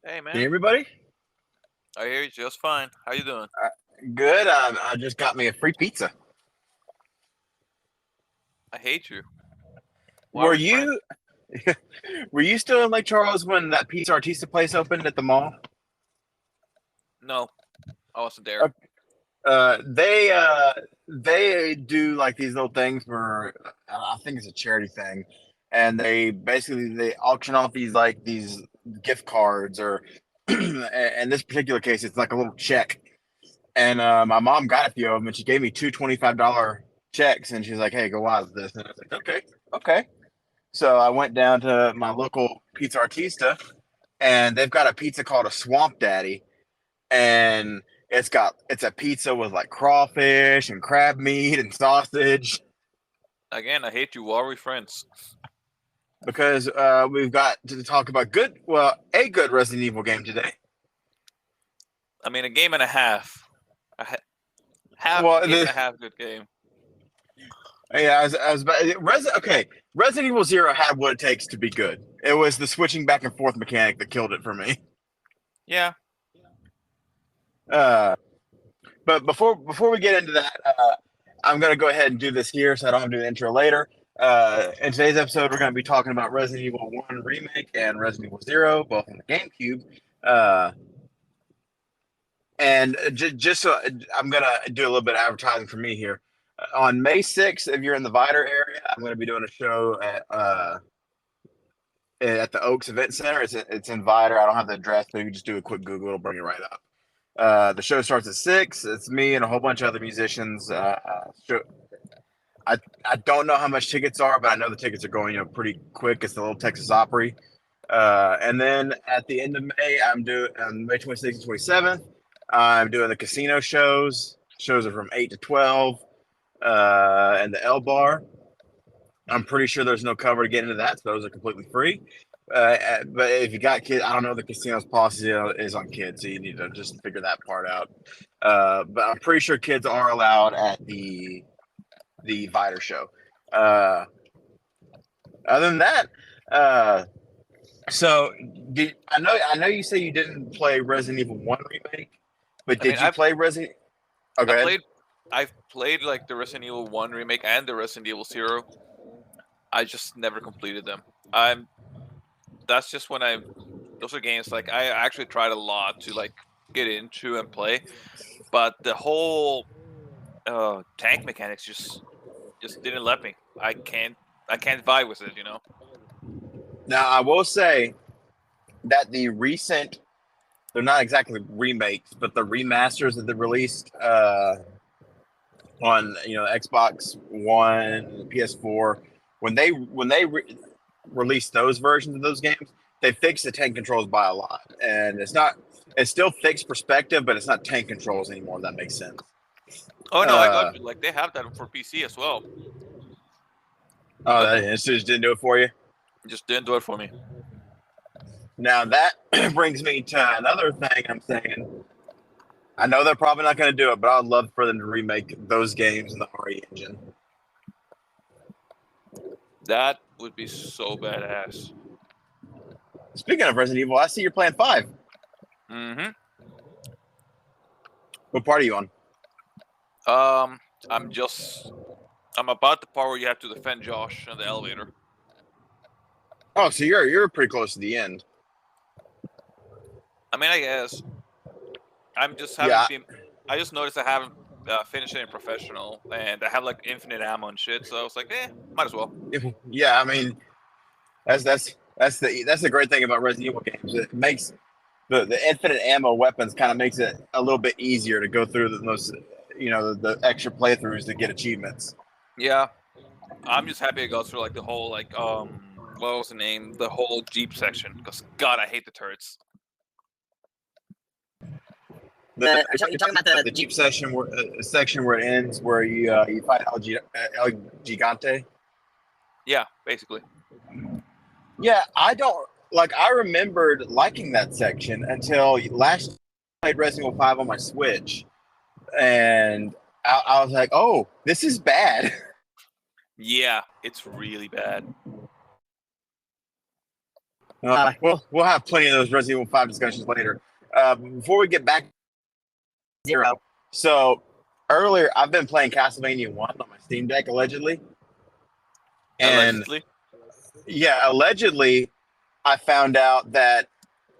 Hey Can man, everybody? I hear you just fine. How you doing? Good. I just got me a free pizza. I hate you. Why are Were we friends? you were you still in Lake Charles when that Pizza Artista place opened at the mall? No, I wasn't there. Uh, they do like these little things where I think it's a charity thing, and they auction off these gift cards or in this particular case it's like a little check. And my mom got a few of them, and she gave me two $25 checks, and she's like, "Hey, go out with this." And I was like, "Okay, okay." So I went down to my local Pizza Artista, and they've got a pizza called a Swamp Daddy, and it's a pizza with like crawfish and crab meat and sausage Again, I hate you. Why are we friends? because we've got to talk about a good Resident Evil game today. I mean, a game and a half. A Well, game and a half good game. yeah, I was about, okay. Resident Evil Zero had what it takes to be good. It was the switching back and forth mechanic that killed it for me. Yeah. Uh, but before we get into that, I'm gonna go ahead and do this here, so I don't have to do the intro later. In today's episode, we're gonna be talking about Resident Evil One remake and Resident Evil Zero, both on the GameCube. Uh, and just so I'm gonna do a little bit of advertising for me here. On May 6th, if you're in the Vider area, I'm gonna be doing a show at the Oaks Event Center. It's in Vider. I don't have the address, but you just do a quick Google, it'll bring you right up. The show starts at 6. It's me and a whole bunch of other musicians. I don't know how much tickets are, but I know the tickets are going pretty quick. It's the Little Texas Opry. And then at the end of May, I'm doing on May 26th and 27th. I'm doing the casino shows. Shows are from 8 to 12, and the L Bar. I'm pretty sure there's no cover to get into that, so those are completely free. But if you got kids, I don't know the casino's policy is on kids, so you need to just figure that part out. But I'm pretty sure kids are allowed at the Viter show. Uh, Other than that, uh, so I know you say you didn't play Resident Evil One remake, but I mean, did you play Resident? Oh, I go ahead. played I've played like the Resident Evil One remake and the Resident Evil Zero. I just never completed them. I'm that's just when I those are games like I actually tried a lot to like get into and play, but the whole tank mechanics just didn't let me. I can't vibe with it. Now I will say that they're not exactly remakes, but the remasters that they released on Xbox One, PS4, when they released those versions of those games, they fixed the tank controls by a lot, and it's still fixed perspective, but it's not tank controls anymore. If that makes sense. Oh no, I got Uh, you. Like they have that for PC as well, oh, but that just didn't do it for you. it just didn't do it for me. Now that brings me to another thing. I'm saying I know they're probably not going to do it, but I'd love for them to remake those games in the RE engine. That would be so badass. Speaking of Resident Evil, I see you're playing 5. Mm-hmm. What part are you on? Um, I'm about the part where you have to defend Josh in the elevator. Oh, so you're pretty close to the end. I mean, I guess I'm just haven't Yeah, been. I just noticed I haven't finished it in professional, and I have like infinite ammo and shit. So I was like, might as well. yeah. I mean, that's the great thing about Resident Evil games. It makes the infinite ammo weapons kind of makes it a little bit easier to go through the extra playthroughs to get achievements. Yeah, I'm just happy I got through like the whole what was the name? The whole Jeep section. Because God, I hate the turrets. Are you talking about the Jeep section where it ends, where you fight El Gigante? Yeah, basically. Yeah, I don't like. I remembered liking that section until last year I played Resident Evil 5 on my Switch, and I was like, "Oh, this is bad." Yeah, it's really bad. Well, we'll have plenty of those Resident Evil 5 discussions later. Before we get back to Zero, so earlier I've been playing Castlevania 1 on my Steam Deck, allegedly. And Allegedly. yeah, allegedly, I found out that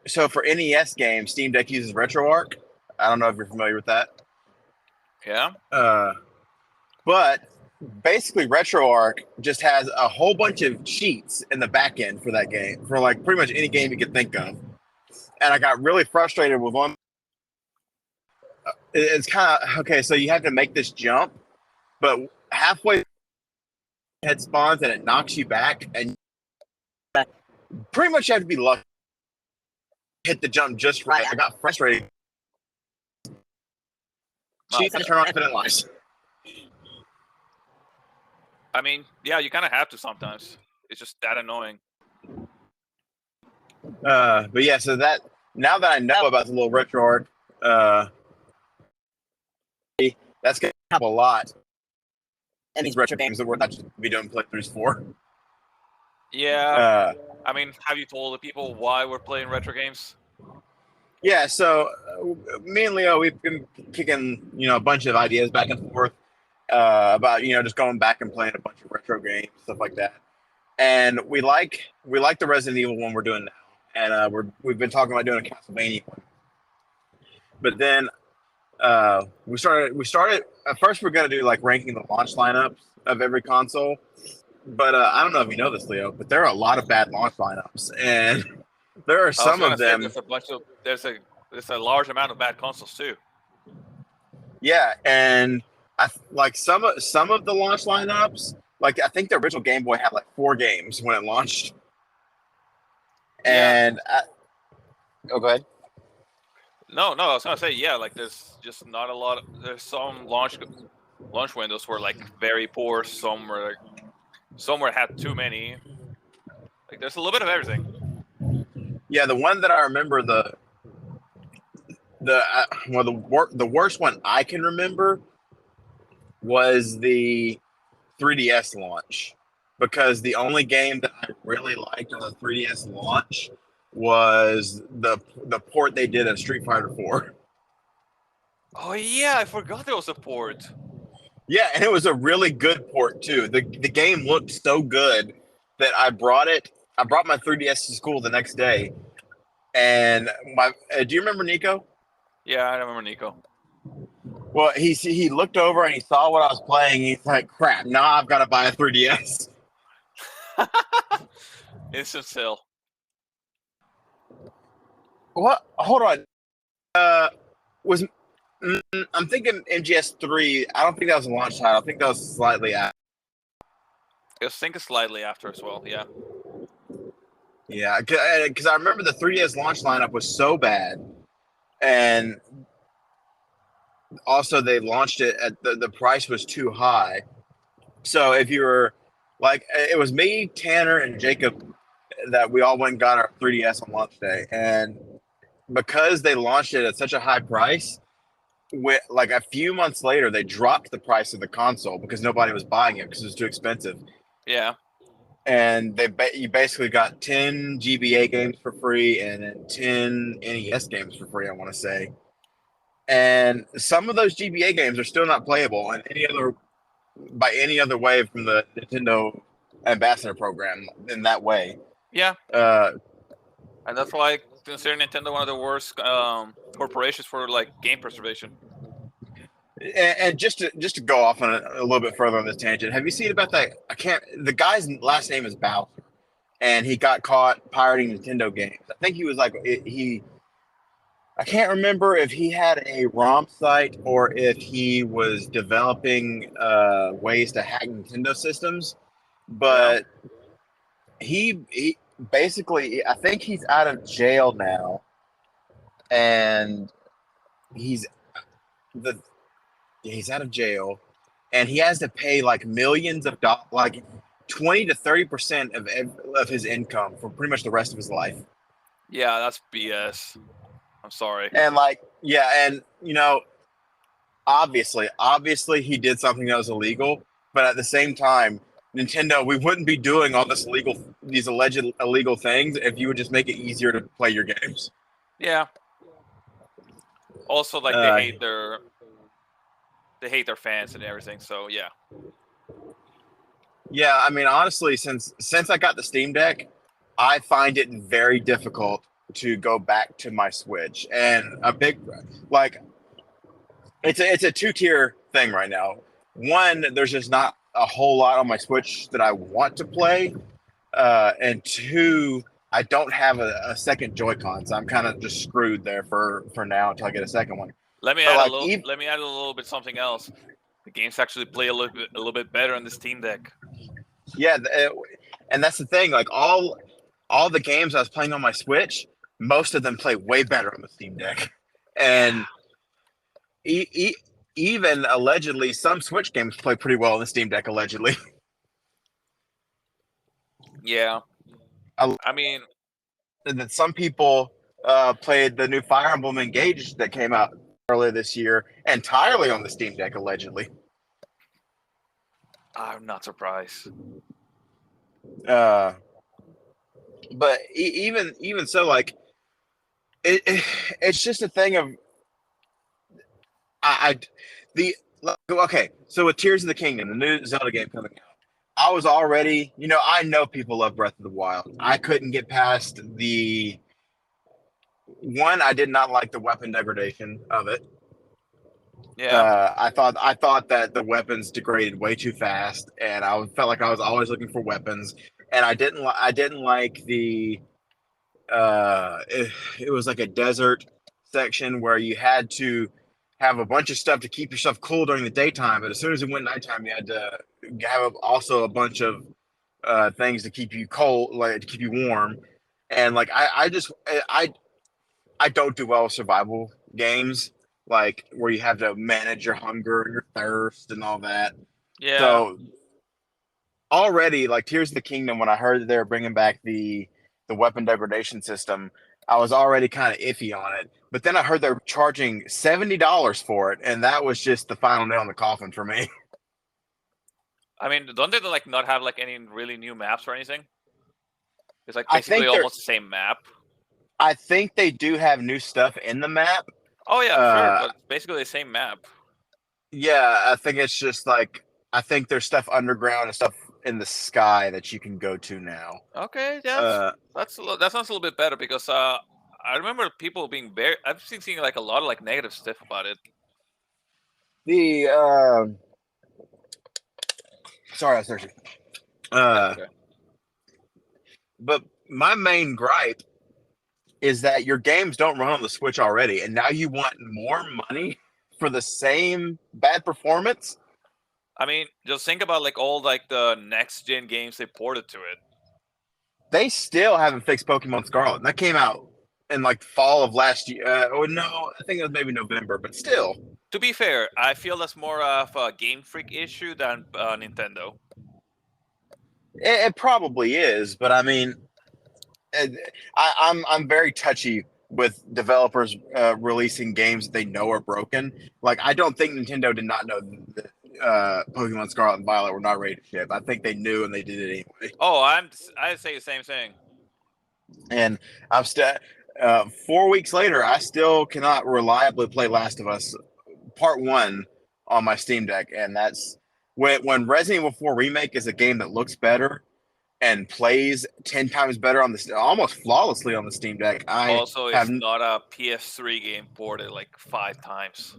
so for NES games, Steam Deck uses RetroArch. I don't know if you're familiar with that. Yeah. But basically, RetroArch just has a whole bunch of cheats in the back end for that game, for like pretty much any game you could think of. And I got really frustrated with one. It's kind of okay, so you have to make this jump, but halfway head spawns and it knocks you back, and pretty much you have to be lucky to hit the jump just right. I got frustrated. Cheats and turn on infinite lives. I mean, yeah, you kind of have to sometimes. It's just that annoying. But yeah, so that now that I know about the little RetroArch, that's gonna help a lot in these retro games that we're not just be doing playthroughs for. Yeah. I mean, have you told the people why we're playing retro games? Yeah, so me and Leo, we've been kicking a bunch of ideas back and forth about just going back and playing a bunch of retro games, stuff like that. And we like the Resident Evil one we're doing now, and we've been talking about doing a Castlevania one. But then we started at first we're gonna do like ranking the launch lineups of every console. But I don't know if you know this, Leo, but there are a lot of bad launch lineups, and there are some of them. There's a large amount of bad consoles too. Yeah, and like some of the launch lineups. Like I think the original Game Boy had like 4 games when it launched. And go ahead. No, I was gonna say like there's just not a lot. There's some launch windows were like very poor. Some were had too many. Like there's a little bit of everything. Yeah, the one that I remember the worst one I can remember was the 3DS launch, because the only game that I really liked on the 3DS launch was the port they did of Street Fighter 4. Oh yeah, I forgot there was a port. Yeah, and it was a really good port too. The game looked so good that I brought my 3DS to school the next day. And do you remember Nico? Yeah, I remember Nico. Well, he looked over and he saw what I was playing. He's like, "Crap! Now I've got to buy a 3DS." Instant sale. What? Hold on. I'm thinking MGS3. I don't think that was a launch title. I think that was slightly after. I think it's slightly after as well. Yeah. Yeah, because I remember the 3DS launch lineup was so bad, and also they launched it at the price was too high. So if you were like, it was me, Tanner, and Jacob that we all went and got our 3DS on launch day, and because they launched it at such a high price, like a few months later, they dropped the price of the console because nobody was buying it because it was too expensive. Yeah. And you basically got 10 GBA games for free and then 10 NES games for free, I want to say. And some of those GBA games are still not playable by any other way from the Nintendo Ambassador Program in that way. Yeah. And that's why I consider Nintendo one of the worst corporations for like game preservation. And just to go off on a little bit further on this tangent, have you seen about that? The guy's last name is Bowser, and he got caught pirating Nintendo games. I think he was like I can't remember if he had a ROM site or if he was developing ways to hack Nintendo systems, but he basically, I think he's out of jail now, and he's out of jail, and he has to pay like millions of dollars, like 20 to 30% of his income for pretty much the rest of his life. Yeah, that's BS. I'm sorry. And like, yeah, and obviously he did something that was illegal, but at the same time, Nintendo, we wouldn't be doing all these alleged illegal things if you would just make it easier to play your games. Yeah. Also, like Uh, they hate their fans and everything. So yeah. yeah, I mean, honestly, since I got the Steam Deck, I find it very difficult to go back to my Switch. And a big like it's a two-tier thing right now. One, there's just not a whole lot on my Switch that I want to play. And two, I don't have a second Joy-Con, so I'm kind of just screwed there for now until I get a second one. Let me But add a like, little. Let me add a little bit something else. The games actually play a little bit better on the Steam Deck. yeah, and that's the thing. Like all the games I was playing on my Switch, most of them play way better on the Steam Deck, Yeah. and e- e- even allegedly, some Switch games play pretty well on the Steam Deck. Allegedly, Yeah. I, I mean, that some people played the new Fire Emblem Engage that came out earlier this year entirely on the Steam Deck. Allegedly, I'm not surprised. uh, but even so, like it's just a thing of I the okay. So with Tears of the Kingdom, the new Zelda game coming out, I was already, I know people love Breath of the Wild. I couldn't get past the one. I did not like the weapon degradation of it. Yeah. I thought that the weapons degraded way too fast, and I felt like I was always looking for weapons, and I didn't like the it was like a desert section where you had to have a bunch of stuff to keep yourself cool during the daytime, but as soon as it went nighttime, you had to have also a bunch of things to keep you cold, like to keep you warm. And like I don't do well with survival games, like where you have to manage your hunger and your thirst and all that. Yeah. So already, like Tears of the Kingdom, when I heard that they were bringing back the weapon degradation system, I was already kind of iffy on it. But then I heard they're charging $70 for it, and that was just the final nail in the coffin for me. I mean, don't they like not have like any really new maps or anything? It's like I basically think they're almost the same map. I think they do have new stuff in the map. Oh yeah, sure, Uh, but basically the same map. yeah, I think it's just like I think there's stuff underground and stuff in the sky that you can go to now. Okay, Uh, that sounds a little bit better because I remember people being very. I've seen seeing like a lot of like negative stuff about it. the sorry, I was thirsty. That's Uh, okay. but my main gripe is that your games don't run on the Switch already, and now you want more money for the same bad performance. I mean, just think about like all like the next gen games they ported to it. They still haven't fixed Pokemon Scarlet. And that came out in like fall of last year. Oh no, I think it was maybe November, but still, To be fair, I feel that's more of a Game Freak issue than Nintendo. it probably is. But I mean, I'm very touchy with developers releasing games that they know are broken. Like I don't think Nintendo did not know that Pokemon Scarlet and Violet were not ready to ship. I think they knew and they did it anyway. Oh, I say the same thing. And I'm still 4 weeks later, I still cannot reliably play Last of Us Part One on my Steam Deck, and that's when Resident Evil 4 Remake is a game that looks better and plays 10 times better on the almost flawlessly on the Steam Deck. I Also, have it's not a PS3 game ported like 5 times.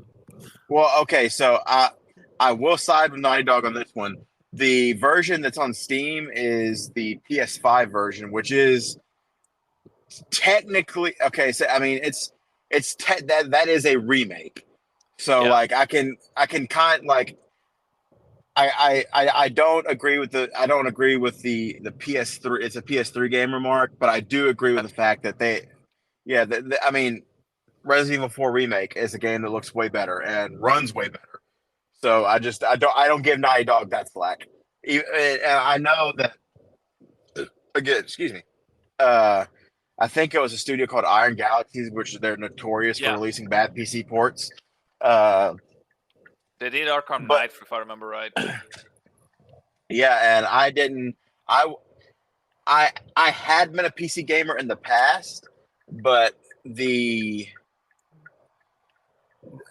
well, okay, so I will side with Naughty Dog on this one. The version that's on Steam is the PS5 version, which is technically okay. So I mean, that is a remake. So Yeah. like I can kind like I don't agree with the PS3. It's a PS3 game remark, but I do agree with the fact that I mean, Resident Evil 4 remake is a game that looks way better and runs way better. So I don't give Naughty Dog that slack. And I know that again, excuse me. Uh, I think it was a studio called Iron Galaxies, which they're notorious for Yeah. releasing bad PC ports. Uh, They did Arkham but Knight, if I remember right. Yeah, and I didn't. I I had been a PC gamer in the past, but the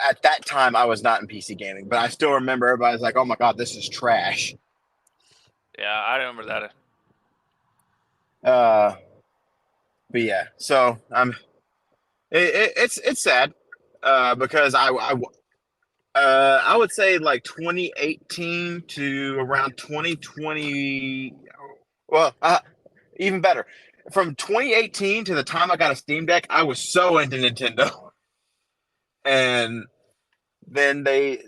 at that time I was not in PC gaming. But I still remember everybody's like, "Oh my god, this is trash." Yeah, I remember that. Uh, but yeah, so it's sad because I would say like 2018 to around 2020. Well, even better. From 2018 to the time I got a Steam Deck, I was so into Nintendo, and then they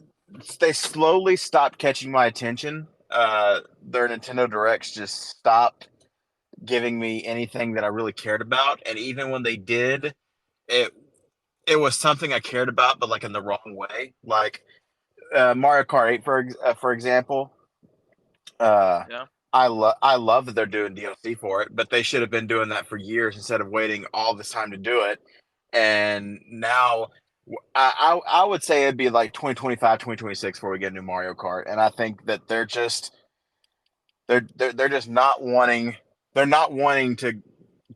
slowly stopped catching my attention. Their Nintendo Directs just stopped giving me anything that I really cared about, and even when they did, it it was something I cared about, but like in the wrong way. Like Mario Kart 8, for example. Uh, Yeah. I love that they're doing DLC for it, but they should have been doing that for years instead of waiting all this time to do it. And now I would say it'd be like 2025, 2026 before we get a new Mario Kart. And I think that they're just not wanting to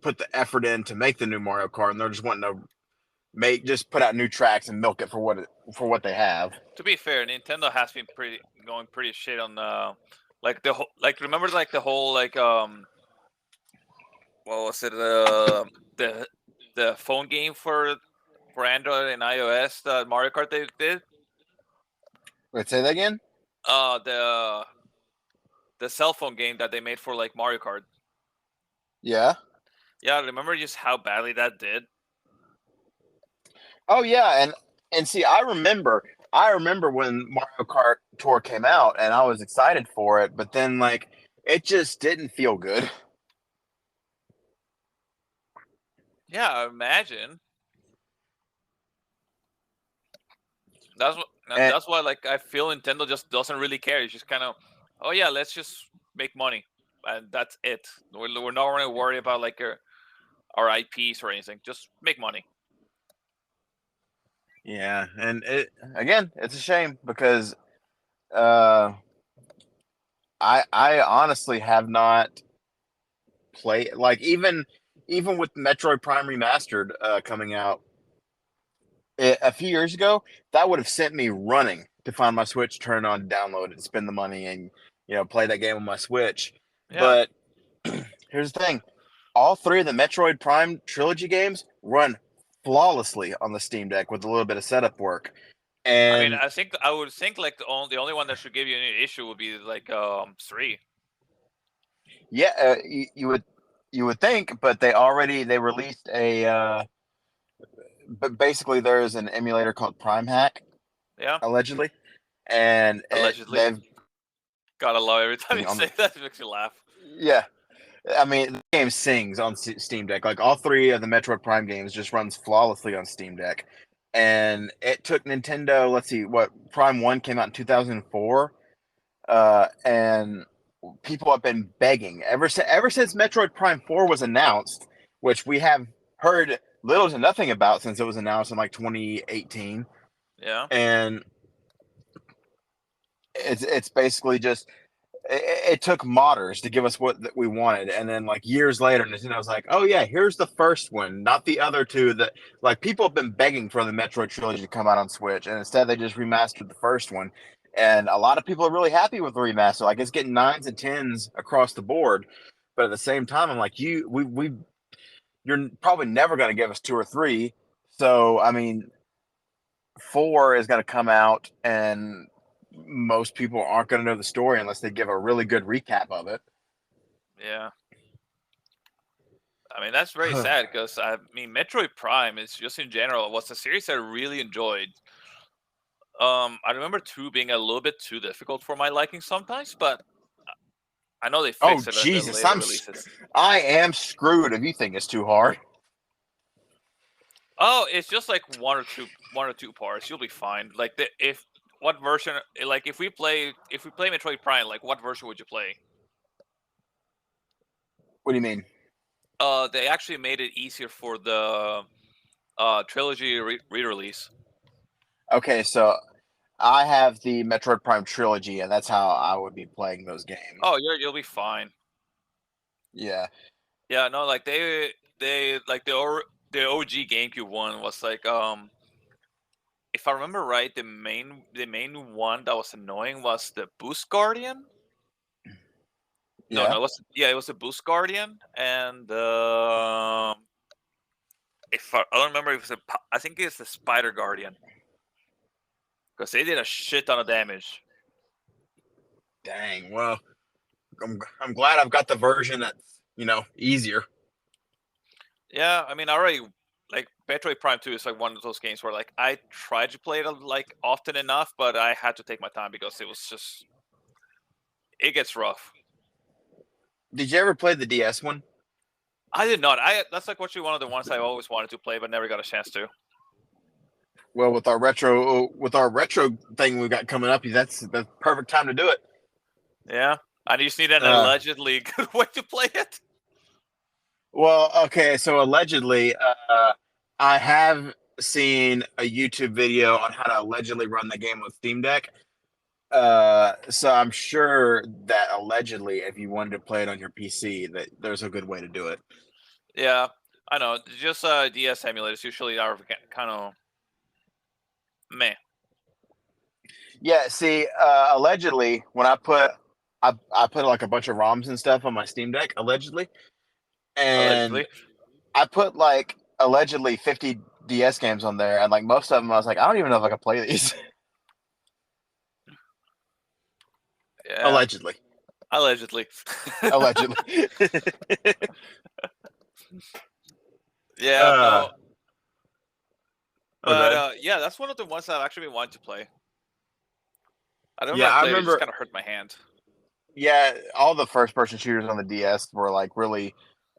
put the effort in to make the new Mario Kart, and they're just wanting to make just put out new tracks and milk it for what they have. To be fair, Nintendo has been pretty shit on like the whole like remember like the whole like what was it the phone game for Android and iOS, the Mario Kart they did. Wait, say that again? Uh, the the cell phone game that they made for like Mario Kart. Yeah. Yeah, remember just how badly that did. Oh yeah, and see, I remember when Mario Kart Tour came out, and I was excited for it, but then like it just didn't feel good. Yeah, imagine. That's what. And And that's why, like, I feel Nintendo just doesn't really care. It's just kind of, oh yeah, let's just make money, and that's it. We're not really worried about like our IPs or anything. Just make money. yeah, and it again, it's a shame because uh, I honestly have not played like even with Metroid Prime Remastered coming out a few years ago, that would have sent me running to find my Switch, turn it on, download it, spend the money, and play that game on my Switch. Yeah, But here's the thing: all three of the Metroid Prime trilogy games run flawlessly on the Steam Deck with a little bit of setup work. I mean, And I would think like the only one that should give you any issue would be like 3. yeah, you would think, but they released a but basically there is an emulator called Prime Hack Yeah, allegedly, and allegedly. they've Gotta love every time you on the say that. It makes me laugh. yeah. I mean, the game sings on Steam Deck. Like all three of the Metroid Prime games just runs flawlessly on Steam Deck. And it took Nintendo, let's see, what Prime 1 came out in 2004. And people have been begging ever since Metroid Prime 4 was announced, which we have heard little to nothing about since it was announced in like 2018. Yeah. And it's basically just it took modders to give us what we wanted, and then like years later Nintendo was like, oh yeah, here's the first one, not the other two that like people have been begging for the Metroid trilogy to come out on Switch, and instead they just remastered the first one. And a lot of people are really happy with the remaster. Like it's getting 9s and 10s across the board, but at the same time I'm like, you're probably never going to give us 2 or 3. So I mean, 4 is going to come out, and most people aren't going to know the story unless they give a really good recap of it. Yeah. I mean, that's very sad because I mean, Metroid Prime is just in general was a series I really enjoyed. I remember 2 being a little bit too difficult for my liking sometimes, but I know they Oh fixed it in the Jesus, later releases. I am screwed if you think it's too hard. Oh, it's just like one or two parts. You'll be fine. Like the if what version? Like if we play Metroid Prime, like what version would you play? What do you mean? They actually made it easier for the trilogy re-release. Okay, so I have the Metroid Prime trilogy, and that's how I would be playing those games. Oh, you'll be fine. Yeah. Yeah, no, like they like the OG GameCube one was like if I remember right, the main one that was annoying was the Boost Guardian. No, Yeah. no, it was a Boost Guardian, and if I don't remember, I think it's the Spider Guardian because they did a shit ton of damage. Dang. Well, I'm glad I've got the version that's easier. Yeah, I mean, I already like Metroid Prime 2 is like one of those games where like I tried to play it like often enough, but I had to take my time because it gets rough. Did you ever play the DS one? I did not. That's like actually one of the ones I always wanted to play but never got a chance to. Well, with our retro thing we got coming up, that's the perfect time to do it. Yeah, I just need an allegedly good way to play it. Well, okay, so allegedly, I have seen a YouTube video on how to allegedly run the game with Steam Deck. So I'm sure that allegedly, if you wanted to play it on your PC, that there's a good way to do it. Yeah, I know. Just DS emulators usually are kind of meh. Yeah, see, allegedly, when I put like a bunch of ROMs and stuff on my Steam Deck, allegedly, and Allegedly. I put like allegedly 50 DS games on there, and like most of them, I was like, I don't even know if I can play these. Yeah, Allegedly, allegedly. allegedly. Yeah, no. But Okay. yeah, that's one of the ones that I've actually been wanting to play. I don't Yeah, remember I I played it; just remember. kind of hurt my hand. Yeah, all the first-person shooters on the DS were like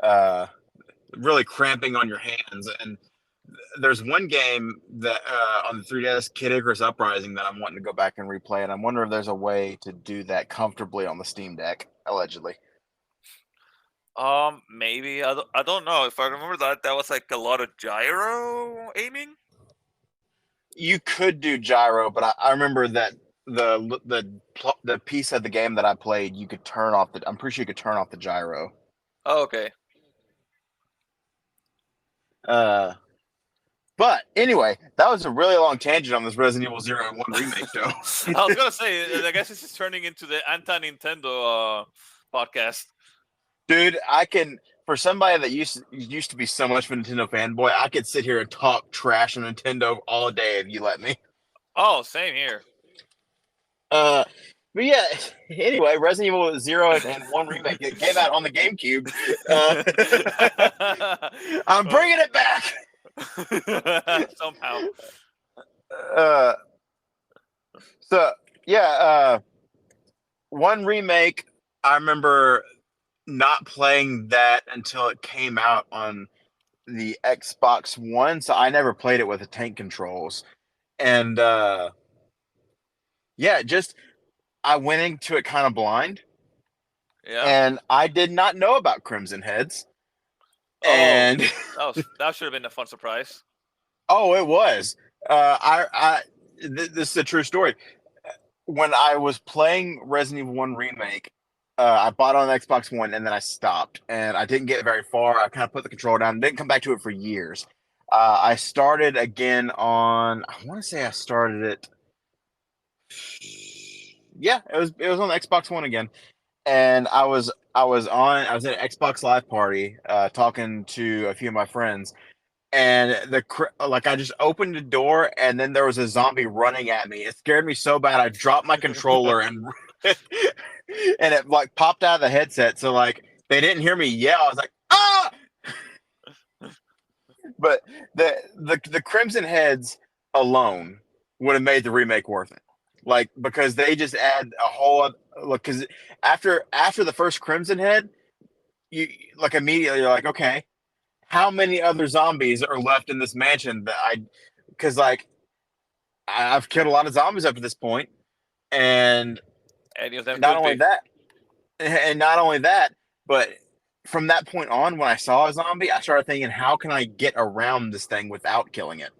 uh, really cramping on your hands. And there's one game that on the 3DS, Kid Icarus Uprising, that I'm wanting to go back and replay, and I wonder if there's a way to do that comfortably on the Steam Deck, allegedly. Maybe I don't know if I remember that was like a lot of gyro aiming. You could do gyro, but I remember that the piece of the game that I played, you could turn off the. I'm pretty sure you could turn off the gyro. Oh, okay. Uh, but anyway, that was a really long tangent on this Resident Evil 0 and 1 remake, though. I was gonna say, I guess this is turning into the anti-Nintendo podcast. Dude, I can, for somebody that used to be so much of a Nintendo fanboy, I could sit here and talk trash on Nintendo all day if you let me. Oh, same here. But yeah, anyway, Resident Evil 0 and 1 remake, it came out on the GameCube. I'm bringing it back. Somehow. So yeah, 1 remake, I remember not playing that until it came out on the Xbox One, so I never played it with the tank controls. And yeah, just I went into it kind of blind. Yeah. And I did not know about Crimson Heads. Oh, And that should have been a fun surprise. oh, it was. This is a true story. When I was playing Resident Evil 1 remake, I bought it on Xbox One and then I stopped and I didn't get very far. I kind of put the controller down and didn't come back to it for years. I started again on, I want to say I started it. Yeah, it was on the Xbox One again. And I was at an Xbox Live party talking to a few of my friends, and I just opened the door and then there was a zombie running at me. It scared me so bad I dropped my controller and and it like popped out of the headset, so like they didn't hear me yell. I was like, ah! But the Crimson Heads alone would have made the remake worth it. Like, because they just add a whole look, because after the first Crimson Head, you like immediately you're like, okay, how many other zombies are left in this mansion that because like I've killed a lot of zombies up to this point, and Any of them not could only be. that, not only that, but from that point on, when I saw a zombie, I started thinking, how can I get around this thing without killing it?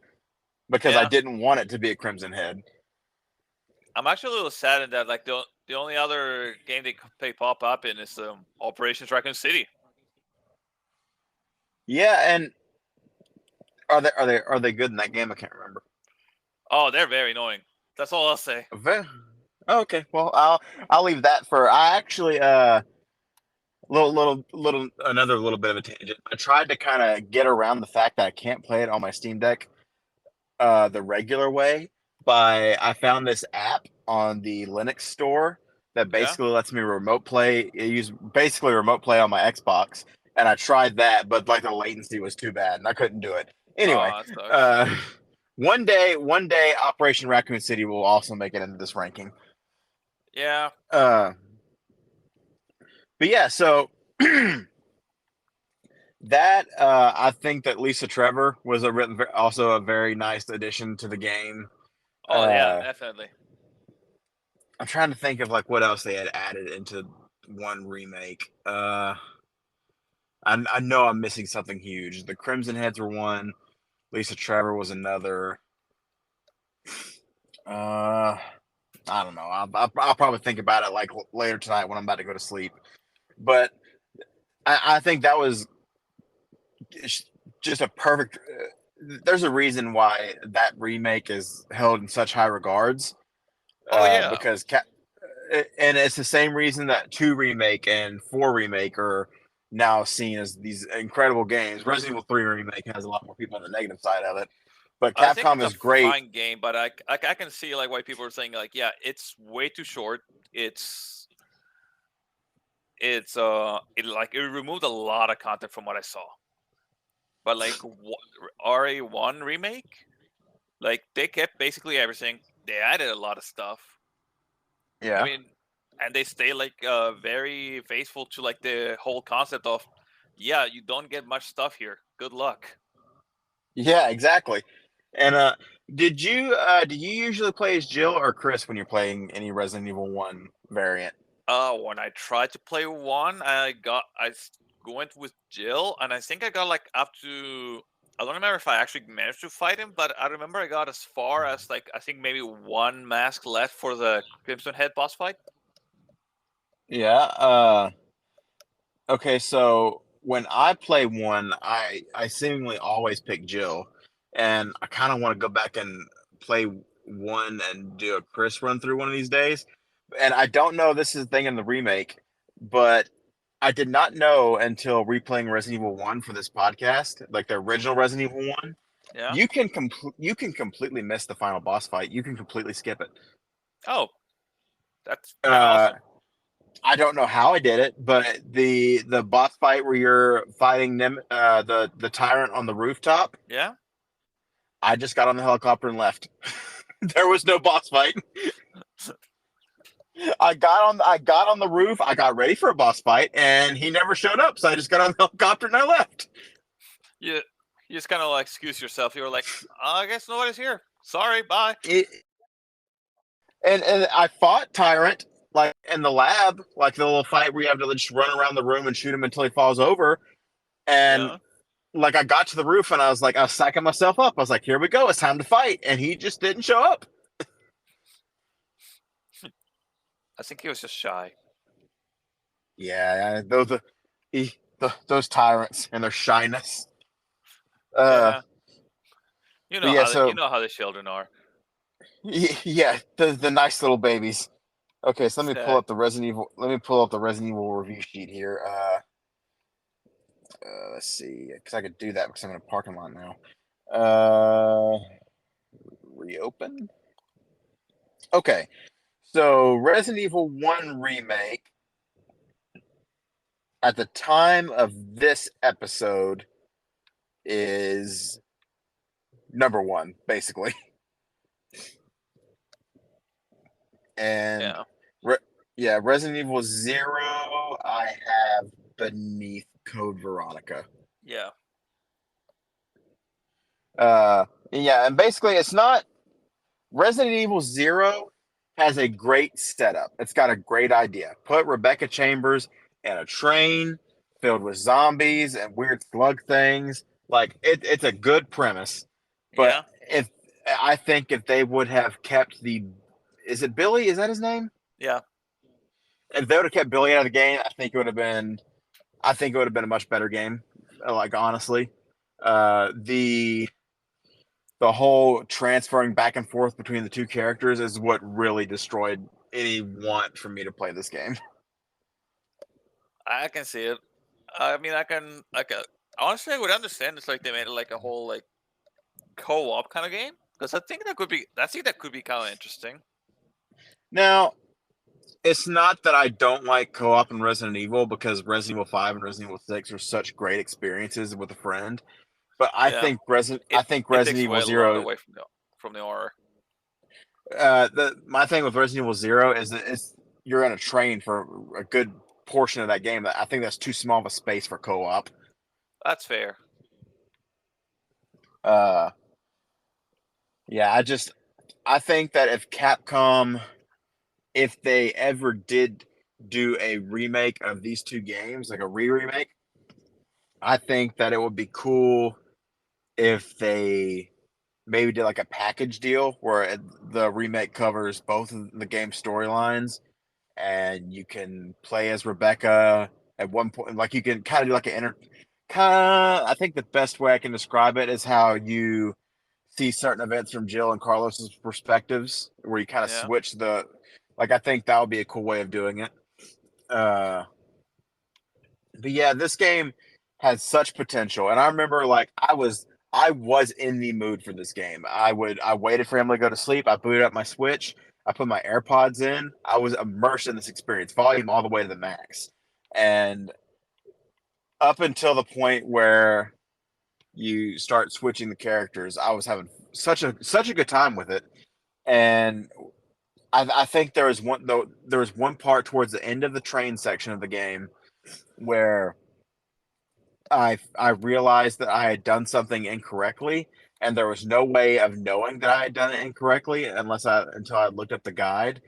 Because I Yeah. didn't want it to be a Crimson Head. I'm actually a little sad in that like the only other game they pop up in is Operations Raccoon City. Yeah, and are they good in that game? I can't remember. Oh, they're very annoying. That's all I'll say. Oh, okay, well I'll leave that for. I actually little another little bit of a tangent. I tried to kind of get around the fact that I can't play it on my Steam Deck the regular way by I found this app on the Linux store that Yeah. basically lets me remote play. It use basically remote play on my Xbox, and I tried that, but like the latency was too bad, and I couldn't do it. Anyway, Oh, that sucks. uh, one day, Operation Raccoon City will also make it into this ranking. Yeah. Uh, but yeah, so that I think that Lisa Trevor was also a very nice addition to the game. Oh yeah, Uh, definitely. I'm trying to think of like what else they had added into one remake. I know I'm missing something huge. The Crimson Heads were one. Lisa Trevor was another. Uh, I don't know. I'll probably think about it like later tonight when I'm about to go to sleep. But I think that was just a perfect. There's a reason why that remake is held in such high regards. Oh yeah. Because and it's the same reason that 2 remake and 4 remake are now seen as these incredible games. Resident Evil 3 remake has a lot more people on the negative side of it, but I think Capcom it's a is great. fine game, but I can see like why people are saying like, yeah, it's way too short. It removed a lot of content from what I saw. But like RA1 remake, like they kept basically everything. They added a lot of stuff. I Yeah, mean, and they stay like very faithful to like the whole concept of, yeah, you don't get much stuff here. Good luck. yeah, exactly. And do you usually play as Jill or Chris when you're playing any Resident Evil 1 variant? When I tried to play one, went with Jill, and I think I got like up to. I don't remember if I actually managed to fight him, but I remember I got as far as like I think maybe one mask left for the Crimson Head boss fight. Yeah. Okay, so when I play one, I seemingly always pick Jill, and I kind of want to go back and play one and do a Chris run through one of these days. And I don't know if this is a thing in the remake, but I did not know until replaying Resident Evil 1 for this podcast, like the original Resident Evil 1, Yeah. you can completely miss the final boss fight. You can completely skip it. Oh, that's kind of Uh, awesome. I don't know how I did it, but the boss fight where you're fighting them, the tyrant on the rooftop, Yeah. I just got on the helicopter and left. There was no boss fight. I got on the roof. I got ready for a boss fight, and he never showed up. So I just got on the helicopter and I left. You you just kind of like excuse yourself. You were like, I guess nobody's here. Sorry. Bye. It, and I fought tyrant like in the lab, like the little fight where you have to just run around the room and shoot him until he falls over. And Yeah. like I got to the roof and I was like, I was psyching myself up. I was like, here we go, it's time to fight. And he just didn't show up. I think he was just shy. Yeah, those tyrants and their shyness. Uh, Yeah. but yeah, You so know how the children are. yeah, the nice little babies. Okay, so let me pull Sad. up the Resident Evil. Let me pull up the Resident Evil review sheet here. Let's see, because I could do that because I'm in a parking lot now. Reopen. Okay, so Resident Evil 1 remake at the time of this episode is number 1, basically. And Yeah. re- yeah, Resident Evil 0, I have beneath Code Veronica. Yeah. Yeah, and basically, it's not Resident Evil 0 has a great setup. It's got a great idea. Put Rebecca Chambers in a train filled with zombies and weird slug things. Like it's a good premise, but Yeah. if I think if they would have kept is it Billy? Is that his name? Yeah, If they would have kept Billy out of the game, I think it would have been. I think it would have been a much better game. Like honestly, the whole transferring back and forth between the two characters is what really destroyed any want for me to play this game. I can see it. I mean, I can. Honestly, I would understand. It's like they made it like a whole like co-op kind of game because I think that could be. I think that could be kind of interesting. Now, it's not that I don't like co-op in Resident Evil because Resident Evil 5 and Resident Evil 6 are such great experiences with a friend. But Yeah, I think it Resident takes away Evil a lot Zero away from the horror. my thing with Resident Evil Zero is that you're in a train for a good portion of that game. I think that's too small of a space for co-op. That's fair. Uh, yeah, I think that if they ever did do a remake of these two games, like a re-remake, I think that it would be cool if they maybe did like a package deal where the remake covers both of the game storylines and you can play as Rebecca at one point. Like you can kind of do like an I think the best way I can describe it is how you see certain events from Jill and Carlos's perspectives, where you kind of Yeah. switch the. Like I think that would be a cool way of doing it. Uh, but yeah, this game has such potential, and I remember like I was in the mood for this game. I waited for him to go to sleep. I booted up my Switch. I put my AirPods in. I was immersed in this experience, volume all the way to the max, and up until the point where you start switching the characters, I was having such a good time with it. And I think there was one part towards the end of the train section of the game where I realized that I had done something incorrectly, and there was no way of knowing that I had done it incorrectly until I looked up the guide.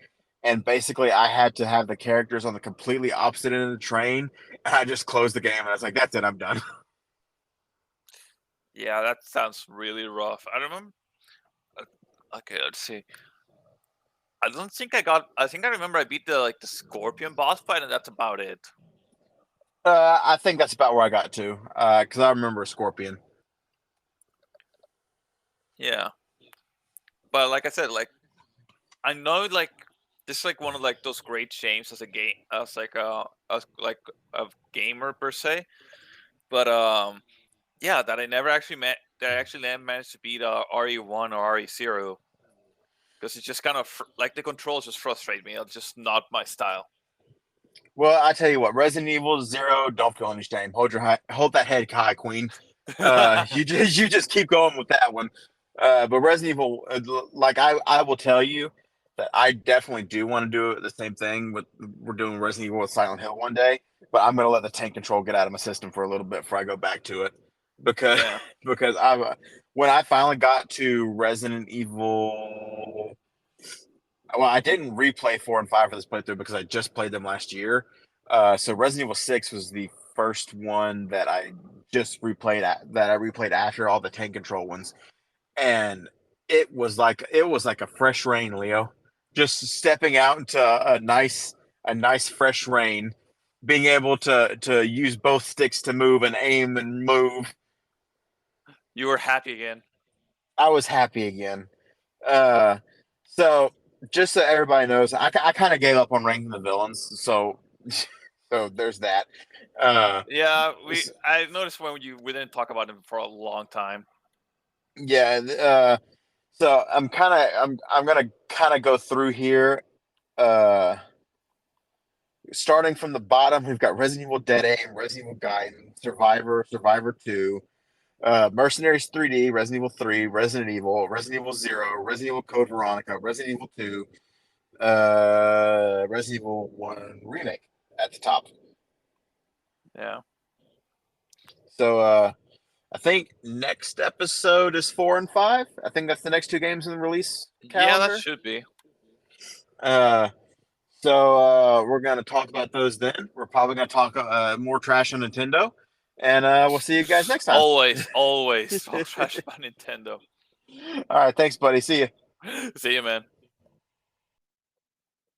And basically, I had to have the characters on the completely opposite end of the train, and I just closed the game, and I was like, "That's it, I'm done." Yeah, that sounds really rough. I remember. uh, Okay, let's see. I don't think I got. I think I remember I beat the scorpion boss fight, and that's about it. I think that's about where I got to, because I remember Scorpion. Yeah, but like I said, like I know this is like one of like those great shames as a game, as like a gamer per se. But yeah, that I never actually met. That I actually never managed to beat RE1 or RE0 because it's just kind of like the controls just frustrate me. It's just not my style. Well, I tell you what, Resident Evil Zero, don't feel any shame. Hold that head high, Queen. You just keep going with that one. But Resident Evil, like I will tell you that I definitely do want to do the same thing with we're doing Resident Evil with Silent Hill one day. But I'm gonna let the tank control get out of my system for a little bit before I go back to it because Yeah, because I when I finally got to Resident Evil, well, I didn't replay 4 and 5 for this playthrough because I just played them last year. So Resident Evil 6 was the first one that I just that I replayed after all the tank control ones, and it was like a fresh rain, Leo. Just stepping out into a nice fresh rain, being able to use both sticks to move and aim and move. you were happy again. I was happy again. Uh, so just so everybody knows, I kind of gave up on ranking the villains. So so there's that. Uh, Yeah, s- I noticed when we didn't talk about him for a long time. yeah. So I'm gonna kind of go through here. Uh, Starting from the bottom, we've got Resident Evil Dead Aim, Resident Evil Gaiden, Survivor, Survivor 2, Mercenaries 3D, Resident Evil 3, Resident Evil Zero, Resident Evil Code Veronica, Resident Evil 2, Resident Evil 1 Remake at the top. Yeah, So I think next episode is 4 and 5. I think that's the next two games in the release yeah, that calendar. should be. Uh, we're gonna talk about those then. We're probably gonna talk more trash on Nintendo, and we'll see you guys next time. Always talk trash about Nintendo. All right, thanks, buddy. See you. See you, man.